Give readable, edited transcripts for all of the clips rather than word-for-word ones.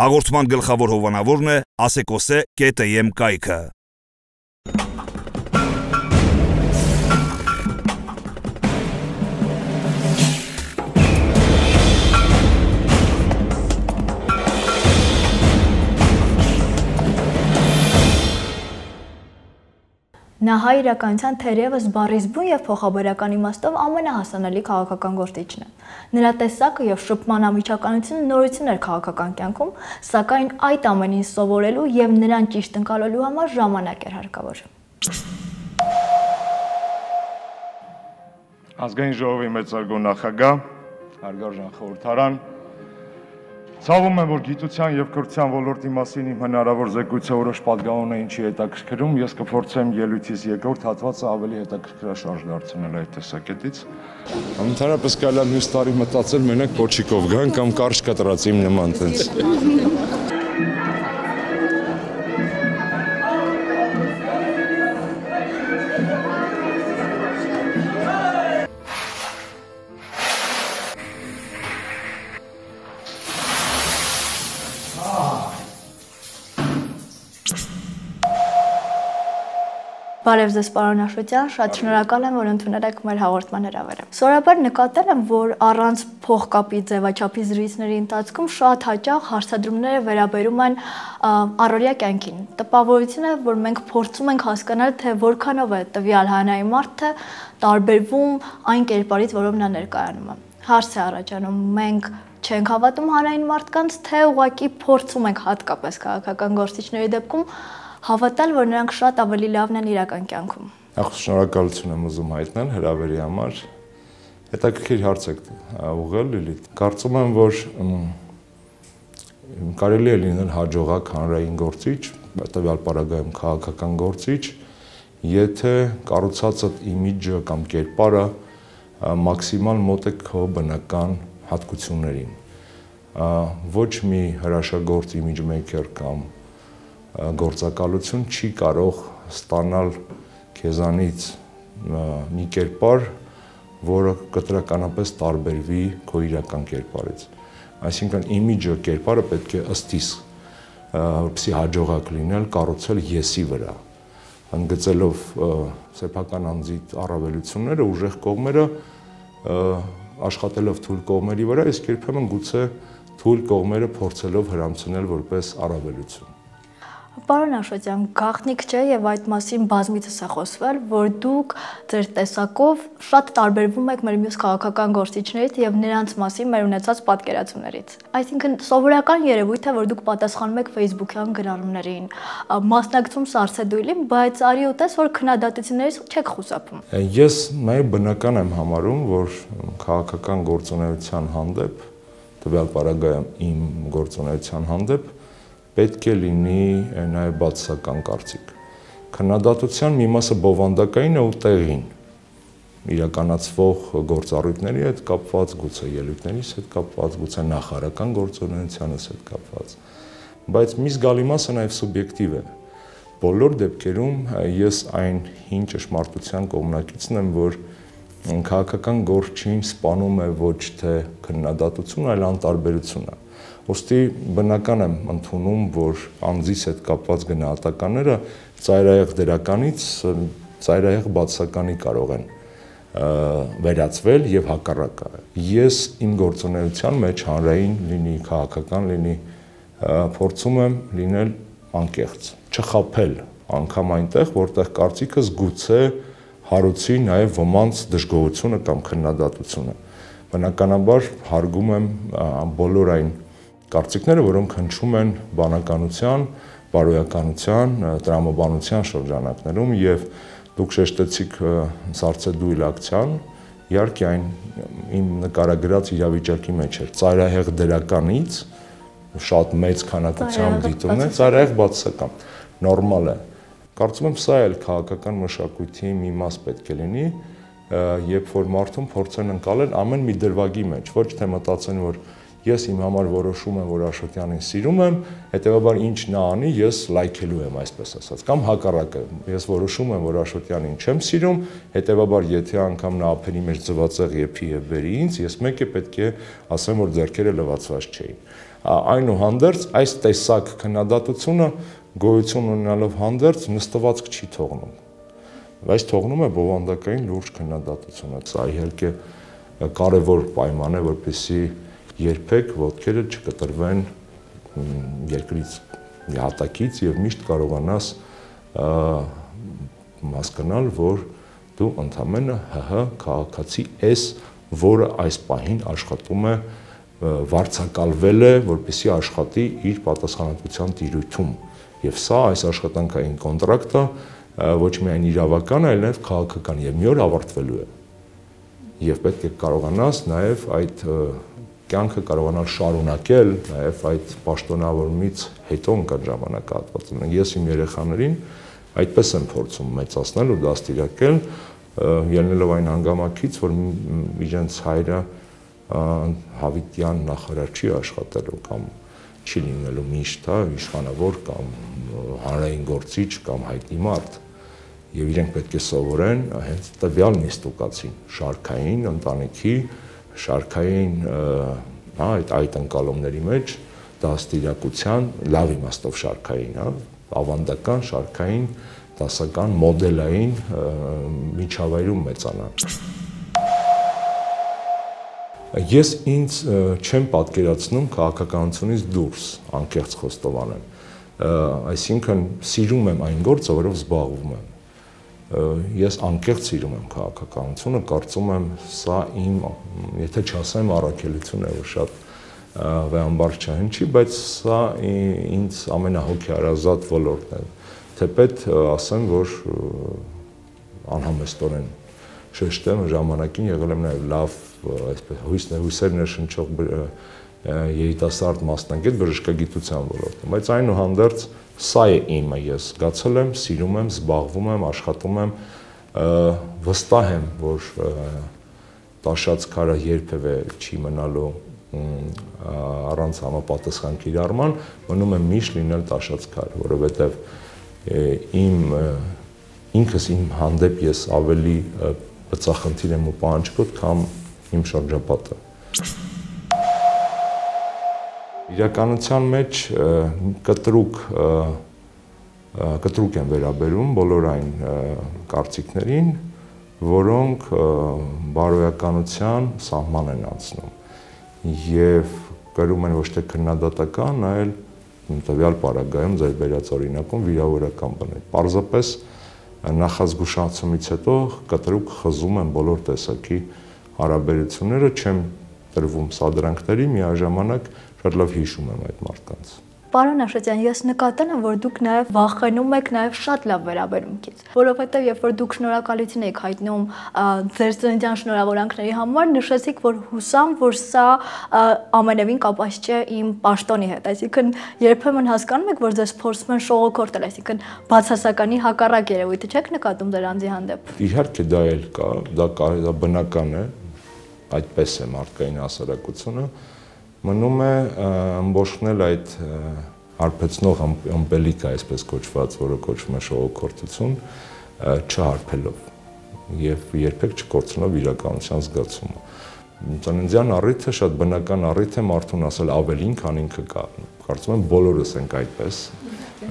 Հաղորդման գլխավոր հովանավորն է Ասեկոսե.am կայքը։ Նա հայ իրականության թերևս բառից բուն և փոխաբերական իմաստով ամենահասանելի քաղաքական գործիչն է։ Նրա տեսակը և շփման անմիջականությունը նորություն էր քաղաքական կյանքում, սակայն այդ ամենին սովորելու և նրան ճիշտ ընկալելու համար ժամանակ էր հարկավոր։ Ազգային ժողովի մեծարգո նախագահ, հարգարժան խորհրդարան, ցավում եմ, որ գիտության և կրթության ոլորտի մասին իմ հնարավոր զեկույցը որոշ պատգամներ ինչի հետաքրքրում, ես կփորձեմ ելույթիս երկրորդ հատվածը ավելի հետաքրքրաշարժ դարձնել այդ տեսակետից։ Ընդհանրապես կարելի է մյուս տարի մտածել մենակ փոչիկով գան կամ կարճ կտրած իմ նման տենց։ Բարև ձեզ, պարոն Աշոտյան, շատ շնորհակալ եմ, որ ընդունել եք մեր հաղորդման հրավերը։ Սովորաբար նկատել եմ, որ առանց փողկապի ձևաչափի զրույցների ընթացքում շատ հաճախ հարցադրումները վերաբերում են առօրյա կյանքին։ Տպավորություն է, որ մենք փորձում ենք հասկանալ, թե որքանով է տվյալ հանրային մարդը տարբերվում այն կերպարից, որով նա ներկայանում է։ Հարց է առաջանում, մենք չենք հավատում հանրային մարդկանց, թե ուղղակի փորձում ենք հատկապես քաղաքական գործիչների դեպքում հավատալ, որ նրանք շատ ավելի լավն են իրական կյանքում։ Շնորհակալություն եմ ուզում հայտնել հրավերի համար։ Հետաքրքիր հարց եք ուղղել Լիլիթ։ Կարծում եմ, որ կարելի է լինել հաջողակ հանրային գործիչ, տվյալ պարագայում քաղաքական գործիչ, եթե կառուցածդ իմիջը կամ կերպարը մաքսիմալ մոտ է քո բնական հատկություններին։ Ոչ մի հրաշագործ իմիջմեյքեր կամ գործակալություն չի կարող ստանալ քեզանից մի կերպար, որը կտրականապես տարբերվի քո իրական կերպարից։ Այսինքն իմիջը, կերպարը պետք է ըստիս, որպեսզի հաջողակ լինել, կառուցել եսի վրա, ընդգծելով սեփական անձի առավելությունները, ուժեղ կողմերը, աշխատելով թույլ կողմերի վրա, իսկ երբեմն գուցե թույլ կողմերը փորձելով հրամցնել որպես առավելություն։ Պարոն Աշոտյան, գաղտնիք չէ եւ այդ մասին բազմիցս է խոսվել, որ դուք ձեր տեսակով շատ տարբերվում եք մեր մյուս քաղաքական գործիչներից եւ նրանց մասին մեր ունեցած պատկերացումներից։ Այսինքն սովորական երևույթ է, որ դուք պատասխանում եք Facebook-յան գրառումներին, մասնակցում սառցեդույլին, բայց արի ու տես, որ քննադատություններից չեք խուսափում։ Ես նաեւ բնական եմ համարում, որ քաղաքական գործունեության հանդեպ, տվյալ պարագայում իմ գործունեության հանդեպ պետք է լինի նաև բացասական կարծիք։ Քննադատության մի մասը բովանդակային է ու տեղին, իրականացվող գործառույթների հետ կապված, գուցե ելույթներիս հետ կապված, գուցե նախարարական գործունեությանս հետ կապված, բայց մի զգալի մասը նաև սուբյեկտիվ է։ Բոլոր դեպքերում ես այն հին ճշմարտության կողմնակիցն եմ, որ քաղաքական գործին սպանում է ոչ թե քննադատություն, այլ անտարբերությունը։ Ոստի բնական եմ ընդունում, որ անձիս հետ կապված գնահատականները ծայրահեղ դրականից ծայրահեղ բացականի կարող են վերածվել եւ հակառակը։ Ես իմ գործունեության մեջ հանրային լինի, քաղաքական լինի, փորձում եմ լինել անկեղծ, չխաբել անգամ այնտեղ, որտեղ կարծիքս գուցե հարուցի նաեւ ոմանց դժգոհությունը կամ քննադատությունը։ Բնականաբար հարգում եմ բոլոր այն կարծիքները, որոնք հնչում են բանականության, բարոյականության, տրամաբանության շրջանակներում եւ դուք շեշտեցիք սառցեդույլ ակցիան, իհարկե այն իմ նկարագրած իրավիճակի մեջ էր, ծայրահեղ դրականից շատ մեծ քանակությամբ դիտումն է, ծայրահեղ բացասական, նորմալ է։ Կարծում եմ սա էլ քաղաքական մշակույթի մի մաս պետք է լինի, երբ որ մարդուն փորձեն ընկալել ամեն մի դրվագի մեջ, ոչ թե մտածեն, որ ես իմ համար որոշում եմ, որ Աշոտյանին սիրում եմ, հետեւաբար ինչ նա անի, ես լայքելու եմ, այսպես ասած, կամ հակառակը, ես որոշում եմ, որ Աշոտյանին չեմ սիրում, հետեւաբար եթե անգամ նա ափերի մեջ ձվածեղ եփի եւ բերի ինձ, ես մեկ է պետք է ասեմ, որ ձեռքերը լվացված չէին։ Այնուհանդերձ այս տեսակ քննադատությունը գոյություն ունենալով հանդերձ նստվածք չի թողնում, բայց թողնում է բովանդակային լուրջ քննադատությունը։ Սա իհարկե կարևոր պայման է, որպեսզի երբեք ոտքերը չկտրվեն երկրից հատակից եւ միշտ կարողանաս հասկանալ, որ դու ընդամենը ՀՀ քաղաքացի ես, որը այս պահին աշխատում է, վարձակալվել է, որպեսզի աշխատի իր պատասխանատվության տիրույթում։ Եվ սա այս աշխատանքային կոնտրակտը ոչ միայն իրավական, այլ նաև քաղաքական եւ մի օր ավարտվելու է։ Եվ պետք է կարողանաս նաև այդ կյանքը կարողանալ շարունակել, նաև այդ պաշտոնավորումից հետո ընկան ժամանակահատվածում։ Ես իմ երեխաներին այդպես եմ փորձում մեծացնել ու դաստիարակել, ելնելով այն հանգամանքից, որ իրենց հայրը հավիտյան նախարար չի աշխատելու կամ չի լինելու միշտ, իշխանավոր կամ հանրային գործիչ կամ հայտնի մարդ, եւ իրենք պետք է սովորեն հենց տվյալ նիստուկացին, շարքային ընտանիքի, շարքային այդ ընկալումների մեջ դաստիարակության լավ իմաստով շարքային, ավանդական շարքային, դասական, մոդելային միջավայրում մեծանան։ Ես ինձ չեմ պատկերացնում քաղաքականությունից դուրս, անկեղծ խոստովանեմ, այսինքն սիրում եմ այն գործը, որով զբաղվում եմ։ Ես անկեղծ սիրում եմ քաղաքականությունը, կարծում եմ սա իմ, եթե չասեմ առաքելություն է, որ շատ վեհամբար չհնչի, բայց սա ինձ ամենահոգեհարազատ ոլորտն է, թեպետ ասեմ, որ անհամեստորեն շեշտեմ ժամանակին եղել եմ նաև լավ հույսեր ներշնչող երիտասարդ մասնագետ բժշկագիտության ոլորտում, բայց այնուհանդերձ սա է իմը, ես զգացել եմ, սիրում եմ, զբաղվում եմ, աշխատում եմ, վստահ եմ, որ տաշած քարը երբևէ չի մնալու առանց համապատասխան կիրառման, մնում է միշտ լինել տաշած քար, որովհետև ինքս իմ հանդեպ ես ավելի բծախնդիր եմ ու պահանջկոտ, քան իմ շրջապատը։ Իրականության մեջ կտրուկ են վերաբերում բոլոր այն կարծիքներին, որոնք բարոյականության սահման են անցնում եւ կրում են ոչ թե քննադատական, այլ տվյալ պարագայում ձեր բերած օրինակում վիրավորական բներ։ Պարզապես նախազգուշացումից հետո կտրուկ խզում են բոլոր տեսակի հարաբերությունները, չեմ տրվում սադրանքների, միաժամանակ շատ լավ հիշում եմ այդ մարդկանց։ Պարոն Աշոտյան, ես նկատել եմ, որ դուք նաև վախենում եք նաև շատ լավ վերաբերմունքից, որովհետև երբ որ դուք շնորհակալություն եք հայտնում ձեր ծննդյան շնորհավորանքների համար, նշեցիք, որ հուսամ, որ սա ամենևին կապված չէ իմ պաշտոնի հետ, այսինքն երբեմն հասկանում եք, որ ձեզ փորձում են շողոքորտել, այսինքն բացասականի հակառակ երևույթը չեք նկատում դեր անձի հանդեպ։ Իհարկե դա էլ կա, դա բնական է, այդպես է մարդկային հասարակությունը, մնում է ըմբոշխնել այդ հարբեցնող ըմպելիքը, այսպես կոչված, որը կոչվում է շողոքորտություն, չհարբելով եւ երբեք չկորցնելով իրականության զգացումը։ Ծննդյան առիթը շատ բնական առիթ է մարդուն ասել ավելին, քան ինքը կա։ Կարծում եմ բոլորս ենք այդպես,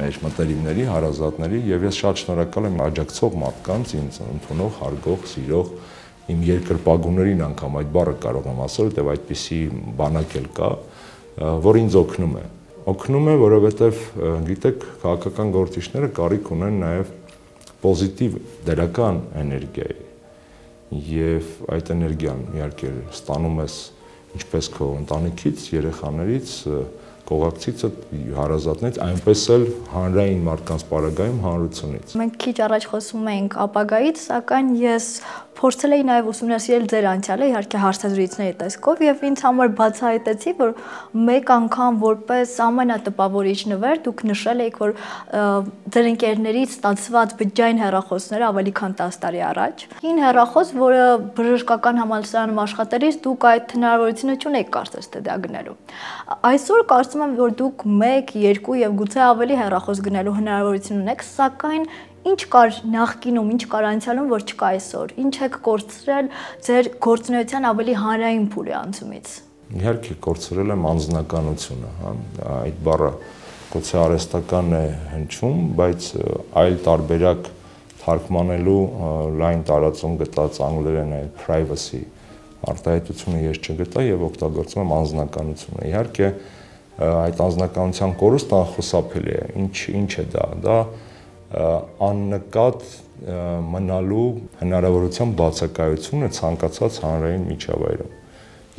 մեր մտերիմների, հարազատների, եւ ես շատ շնորհակալ եմ աջակցող մարդկանց, ինձ ընդունող, հարգող, սիրող իմ երկրպագուներին անգամ այդ բառը կարող եմ ասել, որտեղ այդպիսի բանակ էլ կա, որ ինձ օգնում է։ Օգնում է, որովհետև գիտեք, քաղաքական գործիչները կարիք ունեն նաև պոզիտիվ դրական էներգիայի։ Եվ այդ էներգիան իհարկե ստանում ես ինչպես քո ընտանիքից, երեխաներից, կողակցից, հարազատներից, այնպես էլ հանրային մարդկանց պարագայում հանրությունից։ Մենք քիչ առաջ խոսում էինք ապագայից, սակայն ես փորձել էի նաև ուսումնասիրել ձեր անցյալը, իհարկե հարցազրույցների տեսքով, եւ ինձ համար բացահայտեցի, որ մեկ անգամ որպես ամենատպավորիչ նվեր դուք նշել եք, որ ձեր ընկերներից ստացված բջջային հեռախոսները ավելի քան 10 տարի առաջ։ Հին հեռախոս, որը բժշկական համալսարանում աշխատելիս դուք այդ հնարավորությունը չունեք կարծես թե դա գնելու։ Այսօր կարծում եմ, որ դուք 1, 2 եւ գուցե ավելի հեռախոս գնելու հնարավորություն ունեք, սակայն ինչ կար նախկինում, ինչ կար անցյալում, որ չկա այսօր։ Ինչ եք կորցրել ձեր գործունեության ավելի հանրային փուլի անցումից։ իհարկե կորցրել եմ անձնականությունը, հա, այդ բառը գուցե արհեստական է հնչում, բայց այլ տարբերակ թարգմանելու լայն տարածում գտած անգլերեն է privacy արտահայտությունը ես չգտա եւ օգտագործում եմ անձնականությունը։ Իհարկե այդ անձնականության կորուստը խուսափելի է։ Ինչ է դա աննկատ մնալու հնարավորության բացակայությունը ցանկացած հանրային միջավայրում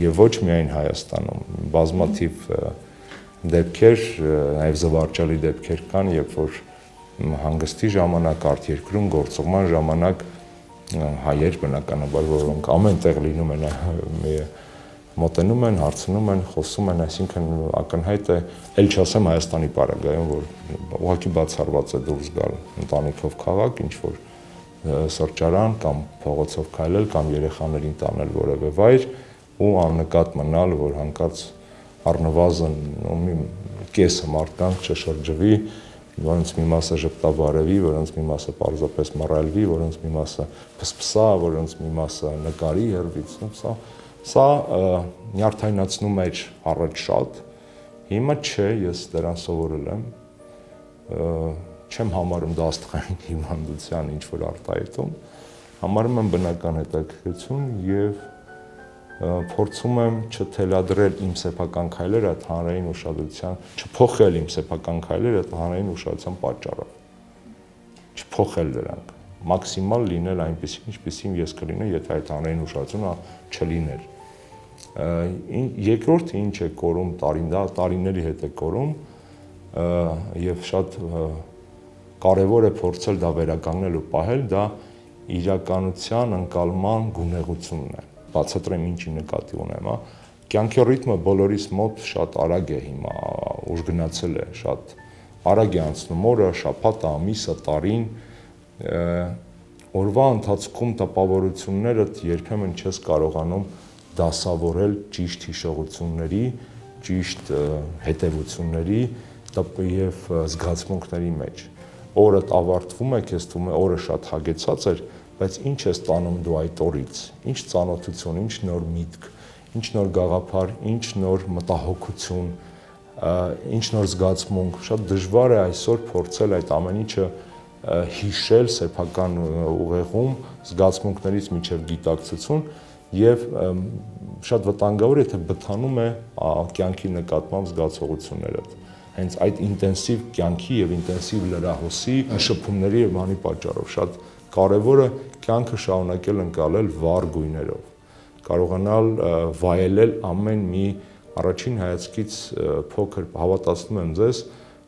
եւ ոչ միայն Հայաստանում։ Բազմաթիվ դեպքեր, նաեւ զվարճալի դեպքեր կան, երբ որ հանգստի ժամանակ, արտերկրում գործողման ժամանակ հայեր բնականաբար, որոնք ամեն տեղ լինում են, մոտենում են, հարցնում են, խոսում են, այսինքն ակնհայտ է, ել չասեմ Հայաստանի պարագայում, որ ուղղակի բացառված է դուրս գալ ընտանիքով քաղաք, ինչ որ սրճարան կամ փողոցով քայլել կամ երեխաներին տանել որևէ վայր ու աննկատ մնալ, որ հանկարծ առնվազն կեսը մարդկանց չշրջվի, որոնց մի մասը ժպտաբարևի, որոնց մի մասը պարզապես մռայլվի, որոնց մի մասը փսփսա, որոնց մի մասը նկարի հեռվից, սա նյարդայնացնում էր առաջ շատ, հիմա չէ, ես դրան սովորել եմ, չեմ համարում դա աստղային հիվանդության ինչ-որ արտահայտում, համարում եմ բնական հետաքրքրություն և փորձում եմ չթելադրել իմ սեփական քայլերը այդ հանրային ուշադրության, չփոխել իմ սեփական քայլերը այդ հանրային ուշադրության պատճառով, չփոխել դրանք, մաքսիմալ լինել այնպեսին, ինչպեսին ես կլինեի, եթե այդ հանրային ուշադրությունը չլիներ։ Երկրորդը ինչ է կորում տարիների հետ է կորում եւ շատ կարեւոր է փորձել դա վերականգնել ու պահել, դա իրականության ընկալման գունեղությունն է։ Բացատրեմ ինչի նկատի ունեմ, հա։ Կյանքի ռիթմը բոլորիս մոտ շատ արագ է հիմա, ուժ գնացել է, շատ արագ է անցնում օրը, շաբաթը, ամիսը, տարին, օրվա ընթացքում տպավորություններդ երբեմն չես կարողանում դասավորել ճիշտ հիշողությունների, ճիշտ հետևությունների եւ զգացմունքների մեջ։ Օրդ ավարտվում է, քեզ թվում է օրը շատ հագեցած էր, բայց ինչ է ստանում դու այդ օրից, ինչ ծանոթություն, ինչ նոր միտք, ինչ նոր գաղափար, ինչ նոր մտահոգություն, ինչ նոր զգացմունք, շատ դժվար է այսօր փորձել այդ ամեն ինչը հիշել սեփական ուղեղում, զգացմունքներից մինչև գիտակցություն եւ շատ վտանգավոր է, թե բթանում է կյանքի նկատմամբ զգացողությունները։ Հենց այդ ինտենսիվ կյանքի եւ ինտենսիվ լրահոսի շփումների եւ բանի պատճառով շատ կարևորը կյանքը շարունակել ընկալել վառ գույներով, կարողանալ վայելել ամեն մի առաջին հայացքից փոքր, հավատացնում եմ ձեզ,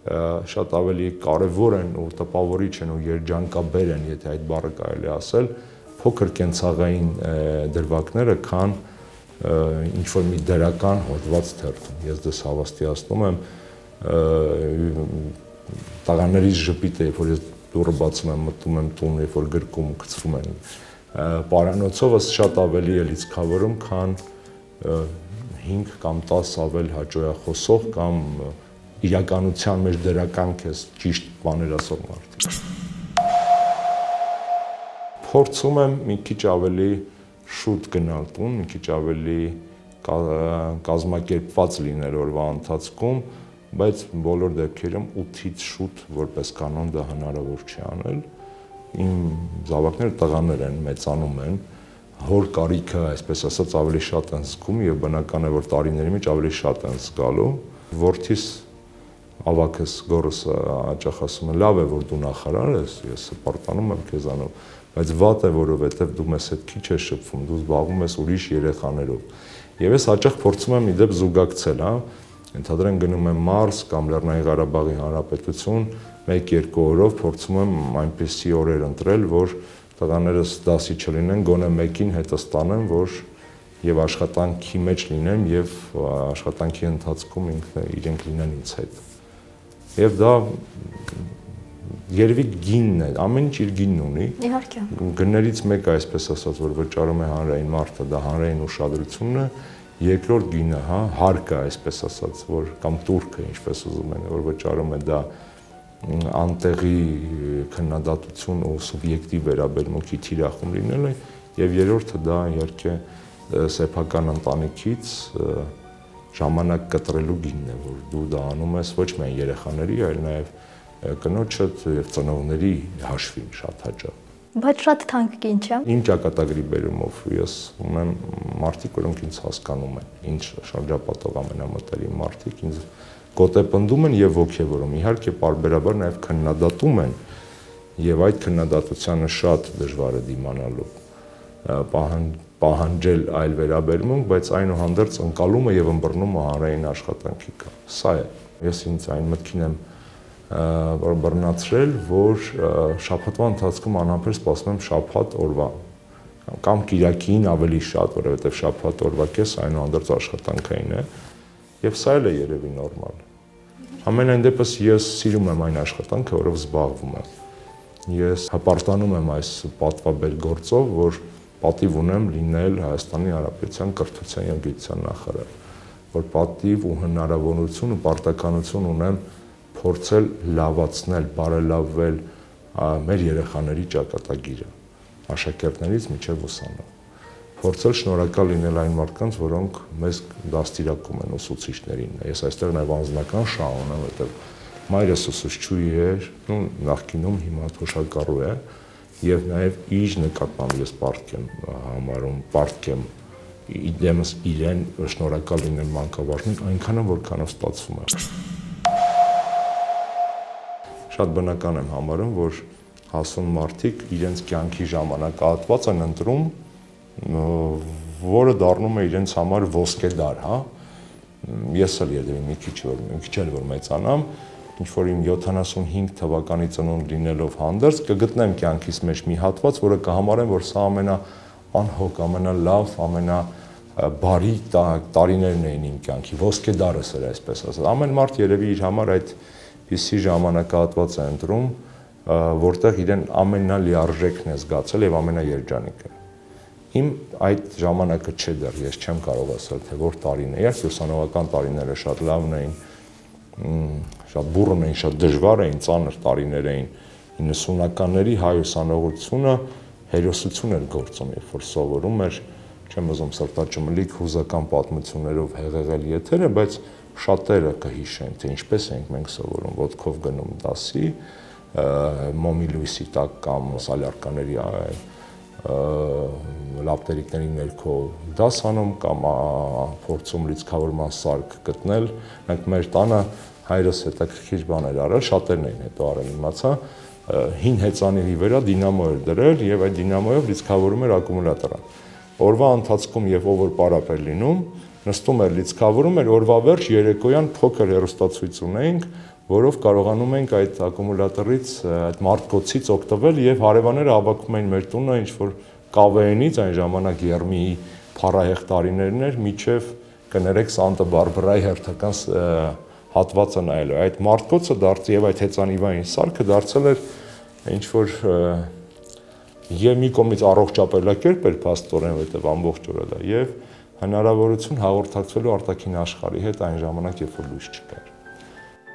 շատ ավելի կարևոր են ու տպավորիչ են ու երջանկաբեր են, եթե այդ բառը կարելի ասել, փոքր կենցաղային դրվագները, քան ինչ-որ մի դրական հոդված թերթում։ Ես դες հավաստիացնում եմ, տղաներից ժպիտ է, երբ որ ես դուռը բացում եմ, մտնում եմ տուն, երբ որ գրկում գցվում են, պարանոցովս շատ ավելի է լիցքավորում, քան 5 կամ 10 ավել հաճոյախոսող կամ իրականության մեջ դրական քեզ ճիշտ բաներ ասող մարդիկ։ Փորձում եմ մի քիչ ավելի շուտ գնալ տուն, մի քիչ ավելի կազմակերպված լինել օրվա ընթացքում, բայց բոլոր դեպքերում 8-ից շուտ որպես կանոն դա հնարավոր չի անել։ Իմ զավակները տղաներ են, մեծանում են, հոր կարիքը, այսպես ասած, ավելի շատ են զգում եւ բնական է, որ տարիների մեջ ավելի շատ են զգալու։ Որդիս ավակս գորս հաճախ ասում է, լավ է, որ դու նախարար ես, ես սպարտանում եմ քեզանով, բայց վատ է, որովհետեւ դու մեզ հետ քիչ ես շփվում, դու զբաղվում ես ուրիշ երեխաներով։ Եվ ես հաճախ փորձում եմ իդեպ զուգակցել, հա, ընդհանրեն գնում եմ Մարս կամ Լեռնային Ղարաբաղի Հանրապետություն, 1-2 օրով փորձում եմ այնպիսի օրեր ընտրել, որ տղաներս դասի չլինեն, գոնե մեկին հետս տանեմ, որ եւ աշխատանքի մեջ լինեմ եւ աշխատանքի ընթացքում իրենք լինեն ինձ հետ։ Եվ դա երևի գինն է, ամեն ինչ իր գինն ունի։ Իհարկե։ Գներից մեկը, այսպես ասած, որ վճարում է հանրային մարդը, դա հանրային ուշադրությունն է, երկրորդ գինը, հա, հարկը, այսպես ասած, որ կամ տուրքը, ինչպես ուզում են, որ վճարում է դա անտեղի քննադատություն ու սուբյեկտիվ վերաբերմունքի թիրախում լինելը, եւ երրորդը դա իհարկե սեփական ընտանիքից ժամանակ կտրելու գինն է, որ դու դա անում ես ոչ միայն երեխաների, այլ նաև կնոջդ եւ ծնողների հաշվին շատ հաճախ։ Բայց շատ թանկ կին չէ։ Իմ ճակատագրի բերումով ես ունեմ մարդիկ, որոնք ինձ հասկանում են, ինձ շրջապատող ամենամտերիմ մարդիկ ինձ գոտեպնդում են եւ ոգևորում։ Իհարկե, պարբերաբար նաեւ քննադատում են եւ այդ քննադատությանը շատ դժվար է դիմանալու, պահանջել այլ վերաբերմունք, բայց այնուհանդերձ ընկալումը եւ ըմբռնումը հանրային աշխատանքի կա։ Սա է։ Ես ինձ այն մտքին եմ բռնացրել, որ շաբաթվա ընթացքում անհամբեր սպասում եմ շաբաթ օրվա կամ կիրակին ավելի շատ, որովհետև շաբաթ օրվա կես այնուհանդերձ աշխատանքային է եւ սա էլ է երևի նորմալ։ Ամենայն դեպս ես սիրում եմ այն աշխատանքը, որով զբաղվում եմ։ Ես հպարտանում եմ այս պատվաբեր գործով, որ պատիվ ունեմ լինել Հայաստանի Հանրապետության կրթության եւ գիտության նախարար, որ պատիվ ու հնարավորություն ու պարտականություն ունեմ փորձել լավացնել, բարելավել մեր երեխաների ճակատագիրը, աշակերտներից մինչև ուսանող։ Փորձել շնորհակալ լինել այն մարդկանց, որոնք մեզ դաստիարակում են ուսուցիչներին։ Ես այստեղ նաև անձնական շահ ունեմ, որովհետև մայրս ուսուցչուհի էր, նախկինում հիմա թոշակառու է, եւ նաև իր նկատմամբ ես պարտք եմ համարում, պարտք եմ իդեմս իրեն շնորհակալ լինել մանկավարժին, այնքանը որքանով ստացվում է։ Շատ բնական եմ համարում, որ հասուն մարդիկ իրենց կյանքի ժամանակահատված են ընտրում, որը դառնում է իրենց համար ոսկե դար, հա։ Ես էլ երևի մի քիչ էլ որ մեծանամ, ինչ որ իմ 75 թվականի ծնունդ լինելով հանդերձ կգտնեմ կյանքիս մեջ մի հատված, որը կհամարեմ, որ սա ամենաանհոգ, ամենալավ, ամենաբարի տարիներն էին իմ կյանքի, ոսկե դարս էր այսպես ասած։ Ամեն մարդ երևի իր համար այդպիսի ժամանակահատված է ընտրում, որտեղ իրեն ամենալիարժեքն է զգացել եւ ամենաերջանիկը։ Իմ այդ ժամանակը չէ դեռ, ես չեմ կարող ասել, թե որ տարին է։ Իհարկե ուսանողական տարիները շատ լավն էին, շատ բուռն էին, շատ դժվար էին, ծանր տարիներ էին։ 90-ականների հայ ուսանողությունը հերոսություն էր գործում, երբ որ սովորում էր, չեմ ուզում սրտաճմլիկ հուզական պատմություններով հեղեղել եթերը, բայց շատերը կհիշեն, թե ինչպես ենք մենք սովորում, ոտքով գնում դասի, մոմի լույսի տակ կամ սալյարկաների լապտերիկների ներքո դաս անում կամ փորձում լիցքավորման սարք գտնել։ Մենք մեր տանը հայրս հետաքրքիր բաներ արել, շատերն էին հետո արել, իմացա, հին հեծանիվի վրա դինամո էր դրել եւ այդ դինամոյով լիցքավորում էր ակումուլյատորը։ Օրվա ընթացքում եւ ով որ պարապ էր լինում, նստում էր լիցքավորում էր, օրվա վերջ երեկոյան փոքր հեռուստացույց ունեինք, որով կարողանում ենք այդ ակումուլյատորից, այդ մարտկոցից օգտվել եւ հարևանները հավաքում էին մեր տունը, ինչ որ կավեենից այն ժամանակ Եռմիի փառահեղ տարիներն էր, միջև կներեք Սանտա Բարբարայի հերթական հատվածը նայելու։ Այդ մարտկոցը եւ այդ հեծանիվային սարքը դարձել էր ինչ որ եւ մի կողմից առողջապելակերպ էր փաստորեն, որտեղ ամբողջ օրը դա եւ հնարավորություն հաղորդակցվելու արտաքին աշխարհի հետ այն ժամանակ, երբ որ լույս չկար։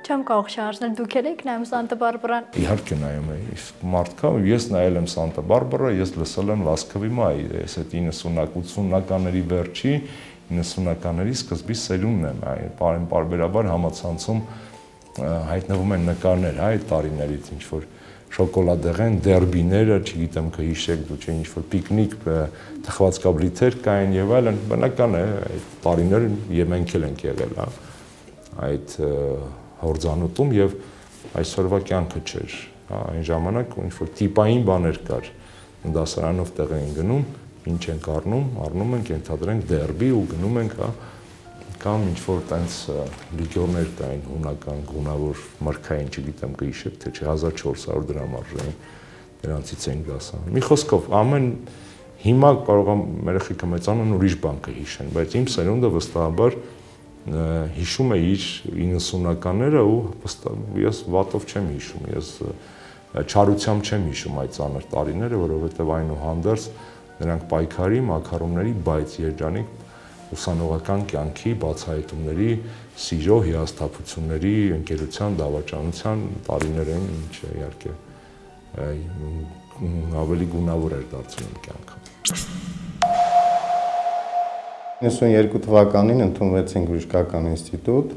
Չեմ կարող շարժնել, դուք եք նայում Սանտա Բարբարան։ Իհարկե նայում եմ, մարդկա, ես նայել եմ Սանտա Բարբարա, ես լսել եմ Լասկովի մայ, ես այդ 90-ականների վերջի, 90-ականների սկզբի սերունդն եմ, այն պարբերաբար համացանցում հայտնվում են նկարներ, այդ տարիներից, ինչ որ շոկոլադեղեն, դերբիները, չգիտեմ կհիշեք դու չէ, ինչ որ պիկնիկ, թխվածքաբլիթեր կային եւ այլն, բնական է, այդ տարիները եւ մենք էլ ենք եղել, հա, այդ հորձանուտում եւ այսօրվա կյանքը չէր, հա, այն ժամանակ ինչ որ տիպային բաներ կար, դասարանով տեղ էին գնում, ինչ ենք առնում ենք, ենթադրենք դերբի ու գնում ենք, հա, կամ ինչ որ տենց լիգյորներ կային հունական, գունավոր, մրգային, չգիտեմ կհիշեք, թե չէ 1400 դրամ արժեին, դրանցից էին դասանում։ Մի խոսքով, ամեն հիմա կարող եմ երեխեքը մեծանան ուրիշ բան կհիշեն, բայց իմ սերունդը վստահաբար հիշում է իր 90-ականները ու ես վատով չեմ հիշում, ես չարությամբ չեմ հիշում այդ ծանր տարիները, որովհետև այնուհանդերձ նրանք պայքարի, մաքարումների, բայց երջանիկ ուսանողական կյանքի, բացահայտումների, սիրո, հիասթափությունների, ընկերության, դավաճանության տարիներ էին, ինչը իհարկե ավելի գունավոր էր դարձնում կյանքը։ 92 թվականին ընդունվեցինք բժշկական ինստիտուտ,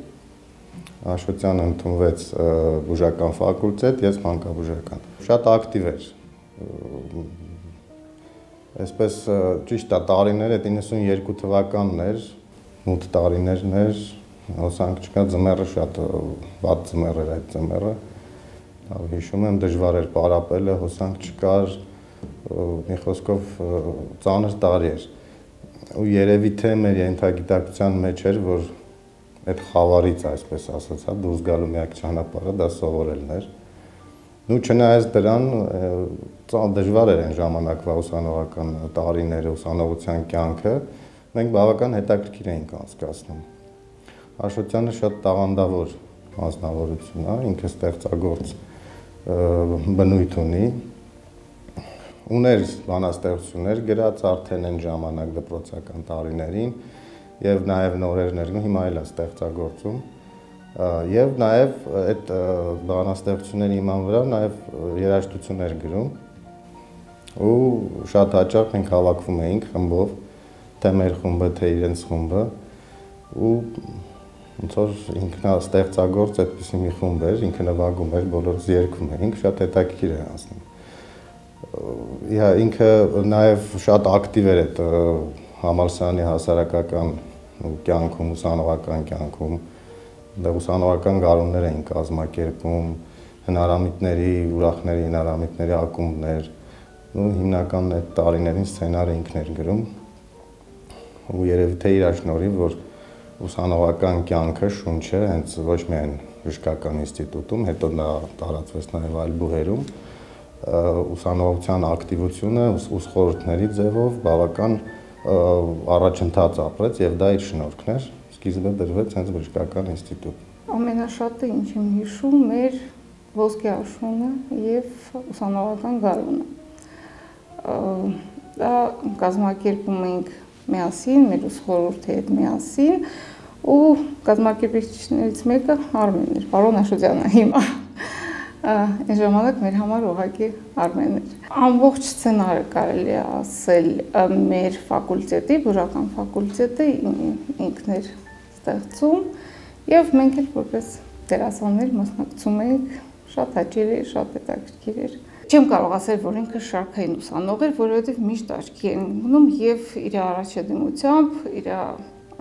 Աշոտյանը ընդունվեց բուժական ֆակուլտետ, ես մանկաբուժական։ Շատ ակտիվ էր։ Այսպես ճիշտ է, տարիները 92 թվականն էր, մութ տարիներն էր, հոսանք չկա, ձմեռը շատ վատ ձմեռ էր այդ ձմեռը։ Հիշում եմ դժվար էր պարապելը, հոսանք չկար, մի խոսքով ծանր տարի էր։ Ու երևի թե մեր ենթագիտակցության մեջ էր, որ այդ խավարից, այսպես ասած, դուրս գալու միակ ճանապարհը դա սովորելն էր։ Ու չնայած դրան, դժվար էր այն ժամանակվա ուսանողական տարիները, ուսանողության կյանքը, մենք բավական հետաքրքիր էինք անցկացնում։ Աշոտյանը շատ տաղանդավոր անձնավորություն է, ինքը ստեղծագործ բնույթ ունի, ուներ բանաստեղծություններ գրած արդեն այն ժամանակ դպրոցական տարիներին եւ նաեւ նորեր ներգում, հիմա էլ է ստեղծագործում եւ նաեւ այդ բանաստեղծությունների իման վրա նաեւ երաժշտություններ գրում ու շատ հաճախ մենք հավաքվում էինք խմբով, թե մեր խումբը, թե իրենց խումբը ու ոնց որ ինքնաստեղծագործ այդպիսի մի խումբ էր, ինքը նվագում էր, բոլորս երգում էինք, շատ հետաքրքիր էր անցնում։ Ինքը նաև շատ ակտիվ էր այդ համալսարանի հասարակական կյանքում, ուսանողական կյանքում, դեռ ուսանողական գարուններ էին կազմակերպում, հնարամիտների, ուրախների հնարամիտների ակումբներ, ու հիմնական այդ տարիներին սցենարը ինքն էր գրում, ու երևի թե իր շնորհիվ, որ ուսանողական կյանքը շունչը հենց ոչ միայն բժշկական ինստիտուտում, հետո նա տարածվեց նաև այլ բուհերում, ուսանողության ակտիվությունը ուսխորհուրդների ձևով բավական առաջընթաց ապրեց եւ դա իր շնորհքն էր, սկիզբը դրվեց հենց բժշկական ինստիտուտ։ Ամենաշատը ինչ եմ հիշում մեր ոսկե աշունը եւ ուսանողական գարունը։ Դա կազմակերպում ենք միասին, մեր ուսխորհրդի հետ միասին ու կազմակերպիչներից մեկը Արմենն էր, պարոն Աշոտյանը հիմա։ Այն ժամանակ մեր համար ուղղակի Արմենն էր։ Ամբողջ սցենարը կարելի է ասել մեր ֆակուլտետի, բուժական ֆակուլտետը ինքն էր ստեղծում եւ մենք էլ որպես դերասաններ մասնակցում էինք, շատ հաճելի էր, շատ հետաքրքիր էր։ Չեմ կարող ասել, որ ինքը շարքային ուսանող էր, որովհետև միշտ աչքի են մնում եւ իր առաջադիմությամբ, իր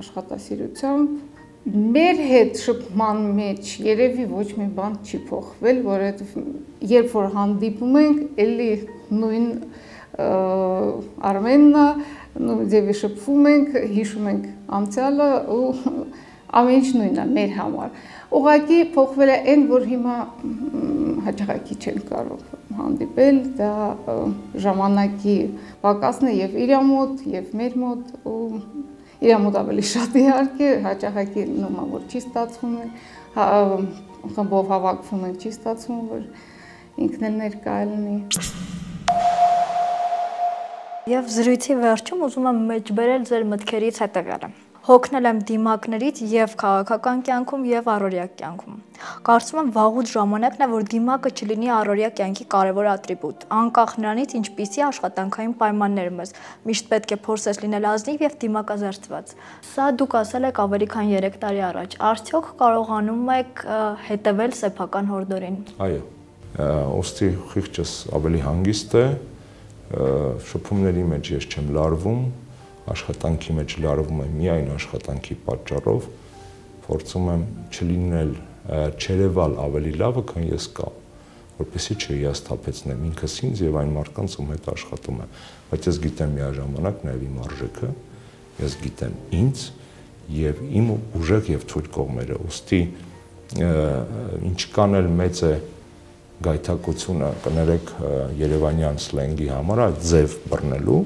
աշխատասիրությամբ մեր հետ շփման մեջ երևի ոչ մի բան չի փոխվել, որովհետև երբ որ հանդիպում ենք, էլի նույն Արմենն է, նույն ձևի շփվում ենք, հիշում ենք անցյալը ու ամեն ինչ նույնն է մեր համար։ Ուղղակի փոխվել է այն, որ հիմա հաճախակի չեն կարող հանդիպել, դա ժամանակի պակասն է եւ իր մոտ, եւ մեր մոտ ու իր մոտ ավելի շատ իհարկե, հաճախակի նոմա որ չի ստացվում է, խմբով հավաքվում ենք, չի ստացվում, որ ինքն էլ ներկա լինի։ Եվ զրույցի վերջում ուզում եմ մեջբերել ձեր մտքերից հետևյալը։ Հոգնել եմ դիմակներից եւ քաղաքական կյանքում եւ առօրյա կյանքում։ Կարծում եմ վաղուց ժամանակն է, որ դիմակը չլինի առօրյա կյանքի կարևոր ատրիբուտ։ Անկախ նրանից ինչպիսի աշխատանքային պայմաններ մեզ, միշտ պետք է փորձես լինել ազնիվ եւ դիմակազերծված։ Սա դուք ասել եք ավելի քան 3 տարի առաջ։ Արդյոք կարողանում եք հետևել սեփական հորդորին։ Այո։ Ոստի խիղճս ավելի հանգիստ է, շփումների մեջ ես չեմ լարվում, աշխատանքի մեջ լարվում եմ միայն աշխատանքի պատճառով, փորձում եմ չլինել չերևալ ավելի լավը, քան ես կամ, որպեսզի չհիասթափեցնեմ ինքս ինձ եւ այն մարդկանց, ում հետ աշխատում եմ, բայց ես գիտեմ միաժամանակ նաեւ իմ արժեքը, ես գիտեմ ինձ եւ իմ ուժեղ եւ թույլ կողմերը, ուստի ինչքան էլ մեծ է գայթակղությունը, կներեք երևանյան սլենգի համար, այդ ձև բռնելու,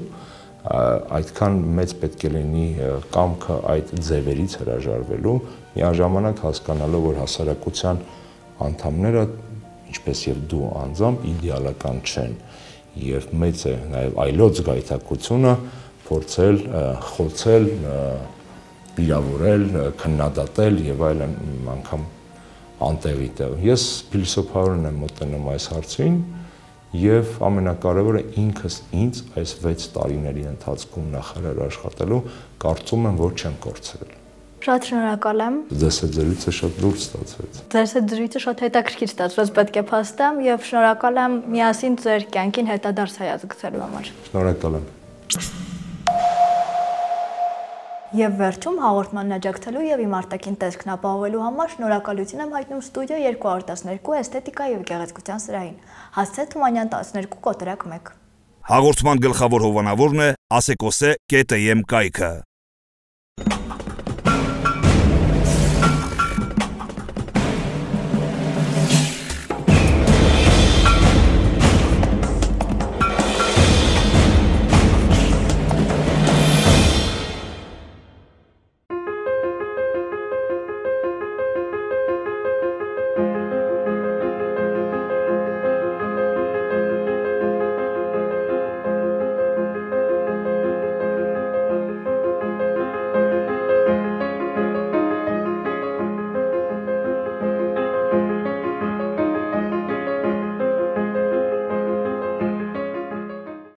այդքան մեծ պետք է լինի կամքը այդ ձևերից հրաժարվելու, միաժամանակ հասկանալով, որ հասարակության անդամները, ինչպես եւ դու անձամբ, իդեալական չեն եւ մեծ է նաեւ այլոց գայթակղությունը փորձել խոցել, վիրավորել, քննադատել եւ այլն անգամ անտեղի տեղ։ Ես փիլիսոփայորեն եմ մոտենում այս հարցին եւ ամենակարևորը ինքս ինձ այս 6 տարիների ընթացքում նախարար աշխատելու կարծում եմ, որ չեմ կորցրել։ Շատ շնորհակալ եմ։ Ձեզ հետ զրույցը շատ լուրջ ստացվեց։ Ձեզ հետ զրույցը շատ հետաքրքիր ստացվեց, պետք է փաստեմ, եւ շնորհակալ եմ միասին ձեր կյանքին հետադարձ հայացք գցելու համար։ Շնորհակալ եմ։ Եվ վերջում հաղորդմանն աջակցելու եւ իմ արտաքին տեսքն ապահովելու համար շնորհակալություն եմ հայտնում Ստուդիո 212 էսթետիկա եւ գեղեցկության սրահին։ Հասցե Թումանյան 12 կոտրակ 1։ Հաղորդման գլխավոր հովանավորն է asecose.am կայքը։